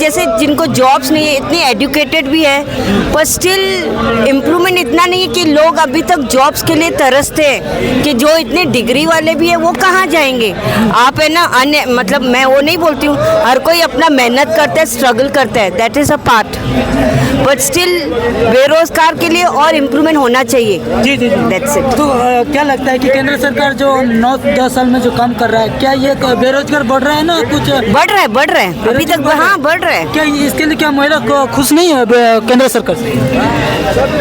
जैसे जिनको जॉब्स नहीं है, इतनी एजुकेटेड भी है, पर स्टिल इम्प्रूवमेंट इतना नहीं है कि लोग अभी तक जॉब्स के लिए तरसते हैं कि जो इतने डिग्री वाले भी है वो कहाँ जाएंगे। आप है ना मतलब मैं वो नहीं बोलती हूँ, हर कोई अपना मेहनत करता है, स्ट्रगल करता है, that is a part, but still बेरोजगार के लिए और इम्प्रूवमेंट होना चाहिए। जी जी, दैट्स इट। तो क्या लगता है कि केंद्र सरकार जो 9-10 साल में जो काम कर रहा है, क्या ये बेरोजगार बढ़ रहा है ना कुछ? बढ़ रहा है अभी तक, हाँ बढ़ रहा है। क्या इसके लिए क्या महिला खुश नहीं है केंद्र सरकार से?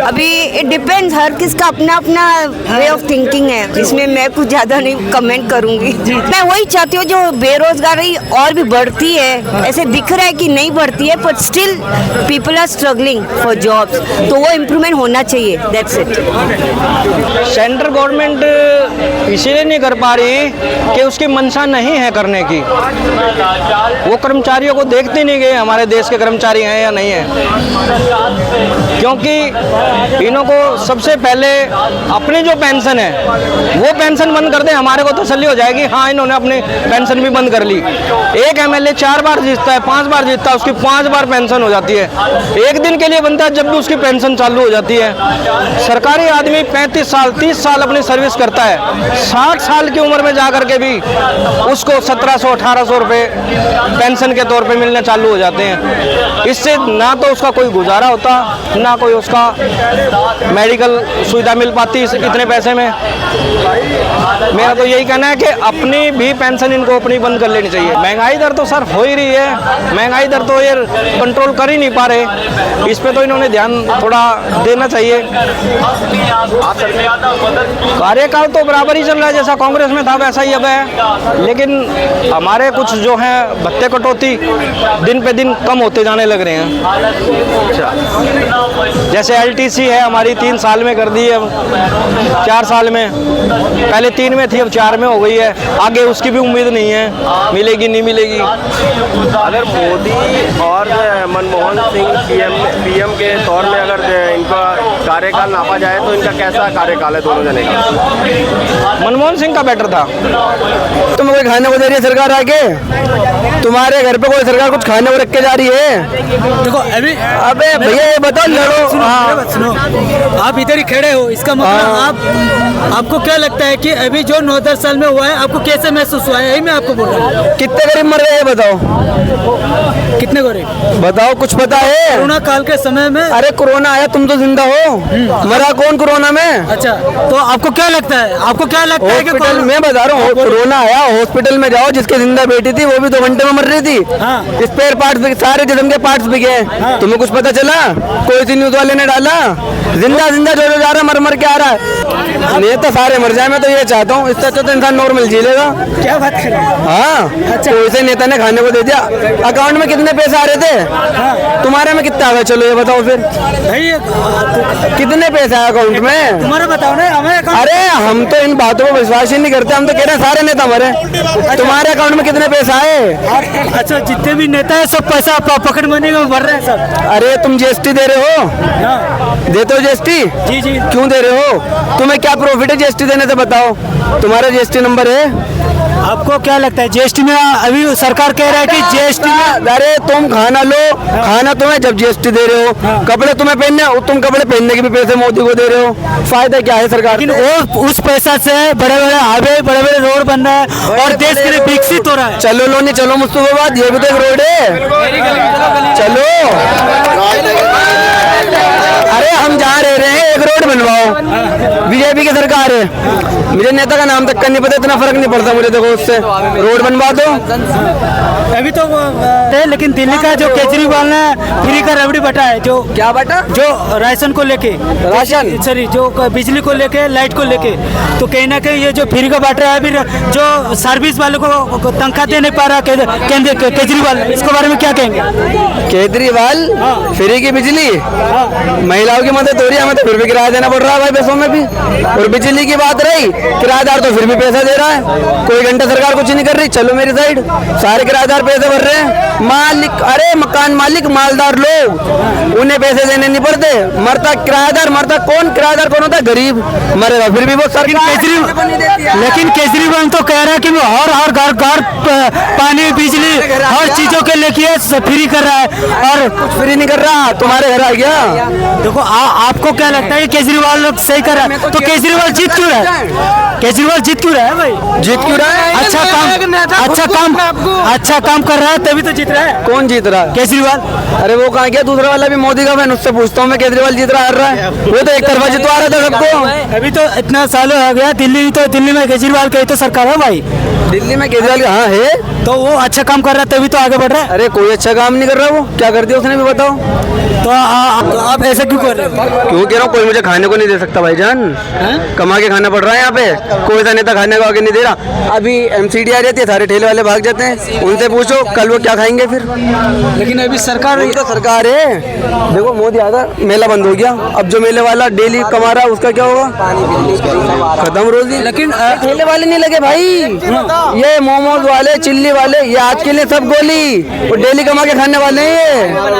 अभी इट डिपेंड्स, हर किसका अपना अपना वे ऑफ थिंकिंग है, इसमें मैं कुछ ज़्यादा नहीं कमेंट करूंगी। मैं वही चाहती हूँ जो बेरोजगारी और भी बढ़ती है, ऐसे दिख रहा है कि नहीं बढ़ती है, but still people are struggling for jobs, तो वो इम्प्रूवमेंट होना चाहिए, दैट्स इट। सेंट्रल गवर्नमेंट इसीलिए नहीं कर पा रही कि उसकी मंशा नहीं है करने की। वो कर्मचारियों को देखते नहीं गए हमारे देश के कर्मचारी हैं या नहीं है, क्योंकि इन्हों को सबसे पहले अपनी जो पेंशन है वो पेंशन बंद कर दें, हमारे को तसल्ली हो जाएगी, हाँ इन्होंने अपनी पेंशन भी बंद कर ली। एक एमएलए 4 बार जीतता है, 5 बार जीतता है, उसकी 5 बार पेंशन हो जाती है। एक दिन के लिए बनता है जब भी उसकी पेंशन चालू हो जाती है। सरकारी आदमी 35 साल 30 साल अपनी सर्विस करता है, 60 साल की उम्र में जा करके भी उसको 1700-1800 रुपये पेंशन के तौर पे मिलने चालू हो जाते हैं। इससे ना तो उसका कोई गुजारा होता, ना कोई उसका मेडिकल सुविधा मिल पाती इतने पैसे में। मेरा तो यही कहना है कि अपनी भी पेंशन इनको अपनी बंद कर लेनी चाहिए। महंगाई दर तो सर हो ही रही है, महंगाई दर तो ये कंट्रोल कर ही नहीं पा रहे, इस पे तो इन्होंने ध्यान थोड़ा देना चाहिए। कार्यकाल तो बराबर ही चल रहा है, जैसा कांग्रेस में था वैसा ही अब है, लेकिन हमारे कुछ जो हैं भत्ते कटौती दिन पे दिन कम होते जाने लग रहे हैं। जैसे एलटीसी है हमारी 3 साल में कर दी है, 4 साल में, पहले 3 में थी अब 4 में हो गई है, आगे उसकी भी उम्मीद नहीं है मिलेगी नहीं मिलेगी। अगर मोदी और मनमोहन सिंह पीएम के तौर में अगर इनका कार्यकाल नापा जाए तो इनका कैसा कार्यकाल है दोनों जने का? मनमोहन सिंह का बेटर था। तुम कोई खाने को दे रही है सरकार आके? तुम्हारे घर पे कोई सरकार कुछ खाने को रख के जा रही है? देखो अभी, अबे भैया ये बताओ, लड़ो। सुनो, आप इधर ही खड़े हो, इसका मतलब आपको क्या लगता है कि अभी जो 9-10 साल में हुआ है आपको कैसे महसूस हुआ है? यही मैं आपको बोल रहा हूँ। कितने गरीब मर गए बताओ? कितने गरीब बताओ, कुछ पता है? कोरोना काल के समय में। अरे कोरोना आया, तुम तो जिंदा हो, मरा कौन कोरोना में? अच्छा, तो आपको क्या लगता है, आपको क्या लगता है कि हॉस्पिटल में बता रहा हूँ, कोरोना आया हॉस्पिटल में जाओ, जिसकी जिंदा बेटी थी वो भी 2 घंटे में मर रही थी। स्पेयर पार्ट्स, सारे जिस्म के पार्ट्स बिके। तुम्हें कुछ पता चला? कोई सी न्यूज वाले ने डाला? जिंदा जिंदा जो जा रहा, मर मर के आ रहा है। नेता सारे मर जाए, मैं तो ये चाहता हूँ। इससे अच्छा तो इंसान नॉर्मल जी लेगा। क्या बात कर रहे हैं? हाँ, तो इसे नेता ने खाने को दे दिया। अकाउंट में कितने पैसे आ रहे थे? तुम्हारे में कितना आ गया? चलो ये बताओ फिर भाई, कितने पैसे आए अकाउंट में? तुम्हारा बताओ ना हमें। अरे हम तो इन बातों को विश्वास ही नहीं करते, हम तो कह रहे हैं सारे नेता मरे। तुम्हारे अकाउंट में कितने पैसे आए? अच्छा, जितने भी नेता है सब पैसा पकड़ मनी में भर रहे हैं सब। अरे तुम जीएसटी दे रहे हो? देते हो जीएसटी? जी जी। क्यों दे रहे हो? तुम्हें क्या प्रॉफिट है जीएसटी देने से? बताओ, तुम्हारा जीएसटी नंबर है? आपको क्या लगता है जीएसटी में? अभी सरकार कह रहा है कि जीएसटी में, अरे तुम खाना लो, खाना तुम्हें जब जीएसटी दे रहे हो, कपड़े तुम्हें पहनने, तुम कपड़े पहनने के भी पैसे मोदी को दे रहे हो, फायदा क्या है सरकार? लेकिन उस पैसा से बड़े बड़े हाईवे, बड़े बड़े रोड बन रहा है और देश के लिए विकसित हो रहा है। चलो लो नहीं चलो मुस्तफाबाद, ये भी तो एक रोड है, चलो। अरे हम जहाँ रह रहे हैं एक रोड बनवाओ, बीजेपी की सरकार है, मुझे नेता का नाम तक का नहीं पता, इतना फर्क नहीं पड़ता मुझे, देखो उससे रोड बनवा दो। अभी तो लेकिन दिल्ली का जो केजरीवाल ने फ्री का रबड़ी बटा है, जो क्या बटा? जो राशन को लेके, राशन सॉरी जो बिजली को लेके, लाइट को लेके, तो कहीं ना कहीं ये जो फ्री का बांट रहा है, अभी जो सर्विस वालों को तनख्वाह दे नहीं पा रहा केजरीवाल, इसके बारे में क्या कहेंगे? केजरीवाल फ्री की बिजली, महिलाओं की मदद हो रही है, हमें तो फिर भी किराया देना पड़ रहा है भाई पैसों में भी, और बिजली की की बात रही, किराएदार तो फिर भी पैसा दे रहा है, कोई घंटा सरकार कुछ नहीं कर रही। चलो मेरी साइड, सारे किराएदार पैसे भर रहे हैं। मालिक, अरे मकान मालिक मालदार लोग, उन्हें पैसे देने नहीं पड़ते। मरता किराएदार, मरता कौन? किराएदार कौन होता है? गरीब मरेगा, फिर भी वो सरकार। लेकिन केजरीवाल तो कह रहा है कि वो हर घर पानी बिजली हर चीजों के लेके फ्री कर रहा है, और कुछ फ्री नहीं कर रहा। तुम्हारे घर आ गया। देखो आपको क्या लगता है कि केजरीवाल लोग सही कर रहा है? तो केजरीवाल जीत क्यों रहा है? केजरीवाल जीत क्यों रहा है भाई? जीत क्यों रहा है? अच्छा काम कर रहा है तभी तो जीत रहा है। कौन जीत रहा है? केजरीवाल। अरे वो कहाँ गया? दूसरा वाला भी मोदी का, मैं उससे पूछता हूँ मैं, केजरीवाल जीत रहा, हार रहा है? वो तो एक तरफा जितवा रहा था सबको। अभी तो इतना सालों हो गया, दिल्ली में केजरीवाल की तो सरकार है भाई। दिल्ली में केजरीवाल कहाँ है? तो वो अच्छा काम कर रहा है तभी तो आगे बढ़ रहा है। अरे कोई अच्छा काम नहीं कर रहा। वो क्या कर दिया उसने भी बताओ? तो आप ऐसा क्यों कर रहे हो? क्यों कह रहा हूँ? कोई मुझे खाने को नहीं दे सकता भाईजान, कमा के खाना पड़ रहा है यहाँ पे। कोई सा नेता खाने को आगे नहीं दे रहा। अभी एमसीडी आ जाती है, सारे ठेले वाले भाग जाते हैं, उनसे पूछो कल वो क्या खाएंगे फिर। लेकिन अभी सरकार तो सरकार है। देखो मोदी आधा मेला बंद हो गया, अब जो मेले वाला डेली कमा रहा है उसका क्या होगा? खत्म रोजी। लेकिन ठेले वाले नहीं लगे भाई, ये मोमोज वाले, चिल्ली वाले, ये आज के लिए सब गोली, वो डेली कमा के खाने वाले हैं ये।